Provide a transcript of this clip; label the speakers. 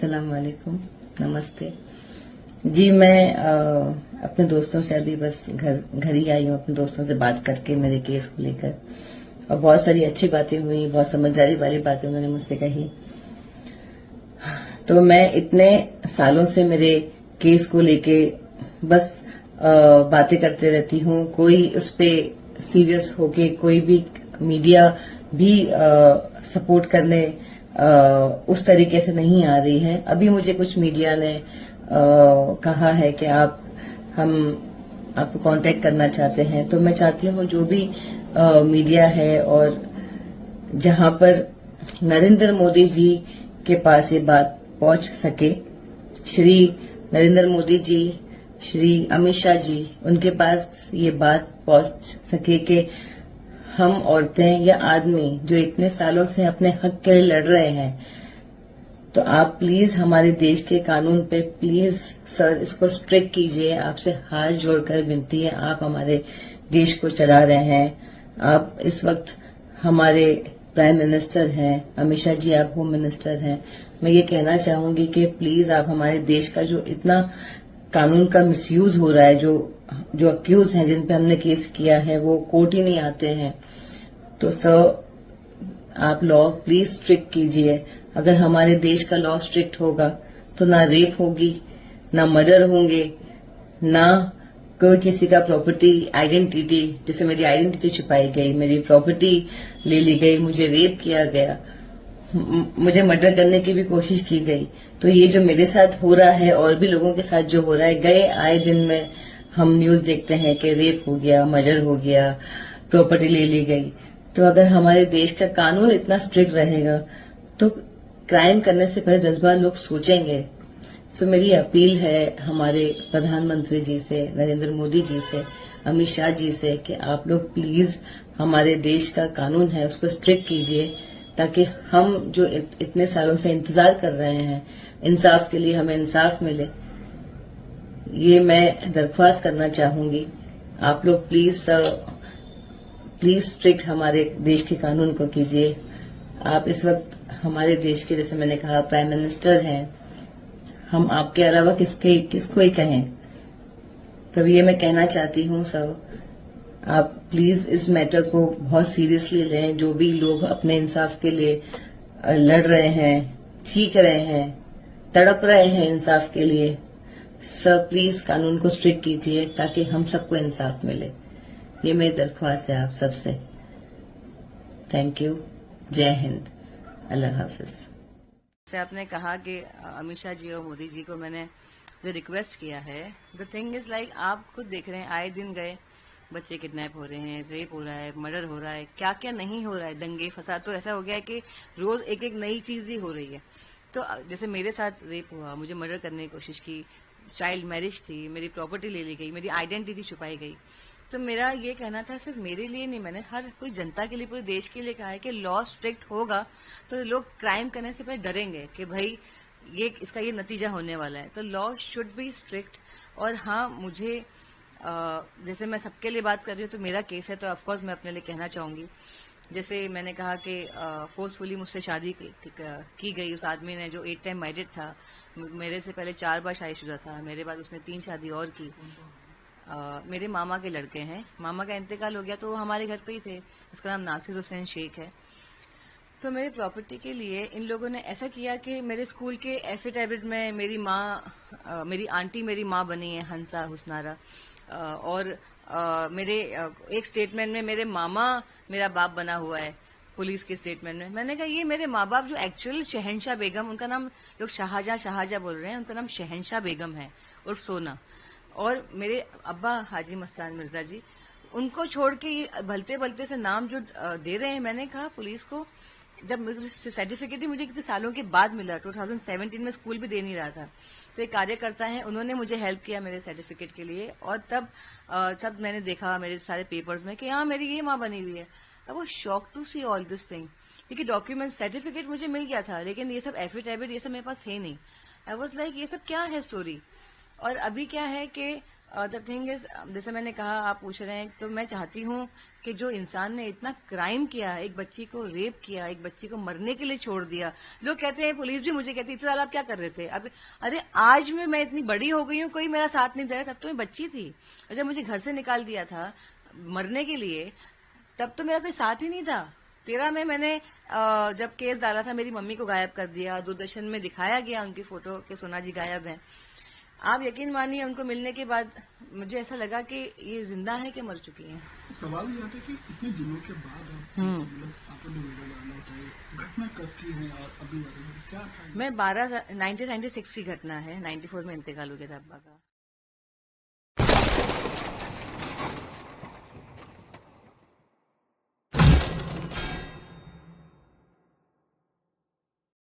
Speaker 1: अस्सलाम वालेकुम, नमस्ते जी। मैं अपने दोस्तों से अभी बस घर ही आई हूँ, अपने दोस्तों से बात करके मेरे केस को लेकर, और बहुत सारी अच्छी बातें हुई, बहुत समझदारी वाली बातें उन्होंने मुझसे कही। तो मैं इतने सालों से मेरे केस को लेके बस बातें करते रहती हूँ, कोई उस पे सीरियस होके कोई भी मीडिया भी सपोर्ट करने उस तरीके से नहीं आ रही है। अभी मुझे कुछ मीडिया ने कहा है कि हम आपको कांटेक्ट करना चाहते हैं, तो मैं चाहती हूँ जो भी मीडिया है और जहां पर नरेंद्र मोदी जी के पास ये बात पहुंच सके, श्री नरेंद्र मोदी जी, श्री अमित शाह जी, उनके पास ये बात पहुंच सके कि हम औरतें या आदमी जो इतने सालों से अपने हक के लिए लड़ रहे हैं, तो आप प्लीज हमारे देश के कानून पे प्लीज सर इसको स्ट्रिक्ट कीजिए। आपसे हाथ जोड़कर विनती है, आप हमारे देश को चला रहे हैं, आप इस वक्त हमारे प्राइम मिनिस्टर हैं, अमित शाह जी आप होम मिनिस्टर हैं। मैं ये कहना चाहूंगी कि प्लीज आप हमारे देश का जो इतना कानून का मिसयूज हो रहा है, जो अक्यूज हैं जिन पे हमने केस किया है वो कोर्ट ही नहीं आते हैं, तो सर आप लॉ प्लीज स्ट्रिक्ट कीजिए। अगर हमारे देश का लॉ स्ट्रिक्ट होगा तो ना रेप होगी, ना मर्डर होंगे, ना कोई किसी का प्रॉपर्टी आइडेंटिटी, जैसे मेरी आइडेंटिटी छुपाई गई, मेरी प्रॉपर्टी ले ली गई, मुझे रेप किया गया, मुझे मर्डर करने की भी कोशिश की गई। तो ये जो मेरे साथ हो रहा है और भी लोगों के साथ जो हो रहा है, गए आए दिन में हम न्यूज देखते हैं कि रेप हो गया, मर्डर हो गया, प्रॉपर्टी ले ली गई। तो अगर हमारे देश का कानून इतना स्ट्रिक्ट रहेगा तो क्राइम करने से पहले 10 बार लोग सोचेंगे। सो मेरी अपील है हमारे प्रधानमंत्री जी से, नरेंद्र मोदी जी से, अमित शाह जी से कि आप लोग प्लीज हमारे देश का कानून है उसको स्ट्रिक्ट कीजिए, ताकि हम जो इतने सालों से इंतजार कर रहे हैं इंसाफ के लिए, हमें इंसाफ मिले। ये मैं दरख्वास्त करना चाहूंगी। आप लोग प्लीज स्ट्रिक्ट हमारे देश के कानून को कीजिए। आप इस वक्त हमारे देश के, जैसे मैंने कहा, प्राइम मिनिस्टर हैं, हम आपके अलावा किसको ही कहें। तो ये मैं कहना चाहती हूँ सर, आप प्लीज इस मैटर को बहुत सीरियसली लें। जो भी लोग अपने इंसाफ के लिए लड़ रहे हैं, चीख रहे हैं, तड़प रहे हैं इंसाफ के लिए, सर प्लीज कानून को स्ट्रिक्ट कीजिए ताकि हम सबको इंसाफ मिले। ये मेरी दरख्वास्त है आप सबसे। Thank you. जय हिंद, अल्लाह हाफिज।
Speaker 2: से आपने कहा कि अमित शाह जी और मोदी जी को मैंने जो रिक्वेस्ट किया है, द थिंग इज लाइक आप खुद देख रहे हैं, आए दिन गए बच्चे किडनैप हो रहे हैं, रेप हो रहा है, मर्डर हो रहा है, क्या क्या नहीं हो रहा है, दंगे फसाद। तो ऐसा हो गया है कि रोज एक एक नई चीज ही हो रही है। तो जैसे मेरे साथ रेप हुआ, मुझे मर्डर करने की कोशिश की, चाइल्ड मैरिज थी, मेरी प्रॉपर्टी ले ली गई, मेरी आइडेंटिटी छुपाई गई। तो मेरा ये कहना था, सिर्फ मेरे लिए नहीं, मैंने हर कोई जनता के लिए, पूरे देश के लिए कहा है कि लॉ स्ट्रिक्ट होगा तो लोग क्राइम करने से पहले डरेंगे कि भाई इसका ये नतीजा होने वाला है। तो लॉ शुड बी स्ट्रिक्ट। और हाँ, मुझे जैसे मैं सबके लिए बात कर रही हूँ, तो मेरा केस है तो ऑफकोर्स मैं अपने लिए कहना चाहूंगी। जैसे मैंने कहा कि फोर्सफुली मुझसे शादी की गई उस आदमी ने, जो 8 टाइम मैरिड था, मेरे से पहले 4 बार शादीशुदा था, मेरे बाद उसने 3 शादी और की। मेरे मामा के लड़के हैं, मामा का इंतकाल हो गया तो वो हमारे घर पे ही थे, उसका नाम नासिर हुसैन शेख है। तो मेरी प्रॉपर्टी के लिए इन लोगों ने ऐसा किया कि मेरे स्कूल के एफिडेविट में मेरी माँ, मेरी आंटी मेरी माँ बनी है, हंसा हुसनारा, और मेरे एक स्टेटमेंट में मेरे मामा मेरा बाप बना हुआ है पुलिस के स्टेटमेंट में। मैंने कहा ये मेरे माँ बाप जो एक्चुअल शहनशाह बेगम, उनका नाम लोग शाहजहां बोल रहे हैं, उनका नाम शहनशाह बेगम है और सोना, और मेरे अब्बा हाजी मस्तान मिर्जा जी, उनको छोड़ के भलते भलते से नाम जो दे रहे हैं। मैंने कहा पुलिस को, जब सर्टिफिकेट ही मुझे कितने सालों के बाद मिला, 2017 में, स्कूल भी दे नहीं रहा था, तो एक कार्यकर्ता है, उन्होंने मुझे हेल्प किया मेरे सर्टिफिकेट के लिए। और तब जब मैंने देखा मेरे सारे पेपर्स में कि हाँ मेरी ये माँ बनी हुई है, I was shocked to see all this thing. क्योंकि डॉक्यूमेंट सर्टिफिकेट मुझे मिल गया था, लेकिन ये सब एफिडेविट ये सब मेरे पास थे नहीं। आई वाज लाइक ये सब क्या है स्टोरी। और अभी क्या है कि द थिंग इज, जैसे मैंने कहा, आप पूछ रहे हैं, तो मैं चाहती हूँ कि जो इंसान ने इतना क्राइम किया, एक बच्ची को रेप किया, एक बच्ची को मरने के लिए छोड़ दिया, लोग कहते हैं, पुलिस भी मुझे कहती है, इतने साल आप क्या कर रहे थे? अब अरे आज मैं इतनी बड़ी हो गई हूँ, कोई मेरा साथ नहीं दे रहा, तब तो मैं बच्ची थी। और जब मुझे घर से निकाल दिया था मरने के लिए, तब तो मेरा कोई साथ ही नहीं था। 13 में मैंने जब केस डाला था, मेरी मम्मी को गायब कर दिया, दूरदर्शन में दिखाया गया उनकी फोटो कि सोना जी गायब हैं। आप यकीन मानिए, उनको मिलने के बाद मुझे ऐसा लगा कि ये जिंदा है कि मर चुकी हैं।
Speaker 3: सवाल ये आता है कि इतने दिनों के बाद मतलब आपने वीडियो डाला होता है, घटना कब की है और अभी क्या था?
Speaker 2: मैं 1996 की घटना है, 94 में इंतकाल हो गया था अब्बा का।